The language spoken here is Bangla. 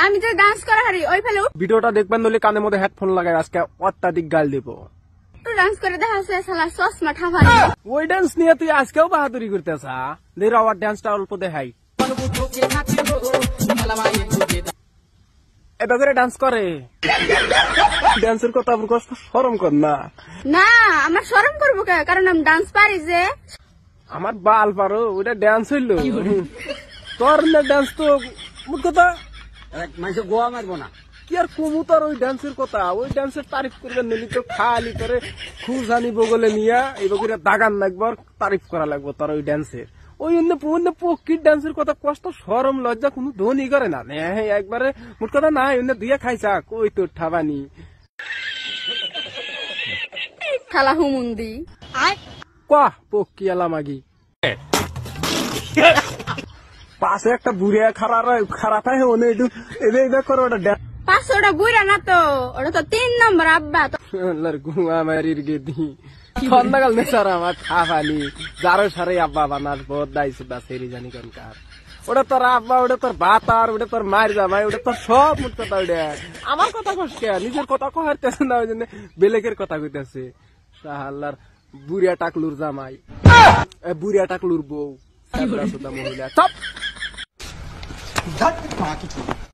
আমি তো ডান্স করা হারি ওই ফেলে ভিডিওটা দেখবেন নলে কানের মধ্যে হেডফোন লাগাই আজকে অত্যাধিক গাল দিব। একটু ডান্স করে দেখা আছে শালা চশমা ঠাফানি। ওই ডান্স নিয়ে তুই আজকেও বাহাদুরি করতেছা। দের আবার ডান্সটা অল্প দেখাই। এবার করে ডান্স করে ডান্সের কথা আপনার কষ্ট শরম কর না। না আমার শরম করবো কে, কারণ আমি ডান্স পারি যে। আমার বাল পারো ওটা ডান্স হইলো তোর না ডান্স তো মোট কথা মানুষ গোয়া মারবো না কি আর কমু তোর ওই ডান্সের কথা। ওই ডান্সের তারিফ করবে নিলি তো খালি করে খুঁজানি বগলে নিয়া এই বগিরা দাগান লাগবো আর তারিফ করা লাগবো তোর ওই ডান্সের। ওই অন্য পক্ষীর ডান্সের কথা কষ্ট শরম লজ্জা কোনো ধনী করে না একবারে মোট কথা নাই অন্য দুইয়া খাইছা কই তোর ঠাবানি খালা হুমুন্দি কাহ পক্ষী এলা মাগি পাশে একটা বুড়িয়া খারাপ হয় ওনে একটু এবার করো ওটা ডান্স 500টা বুইরা না তো, ওটা তো 3 নম্বর আব্বা তো। ঘুমা মারির গেদি সন্ধ্যাকাল নেশার আমার খাফানি যারো সারে আব্বা বানার বহুত দাইছে বা সেরি জানি কার ওটা তোর আব্বা ওটা তোর ভাত আর ওটা তোর মার জামাই ওটা তোর সব মোট কথা ওটা আমার কথা কষ্ট নিজের কথা কহারতেছে না ওই জন্য বেলেকের কথা কইতেছে আল্লাহর বুড়িয়া টাকলুর জামাই বুড়িয়া টাকলুর বউ মহিলা সব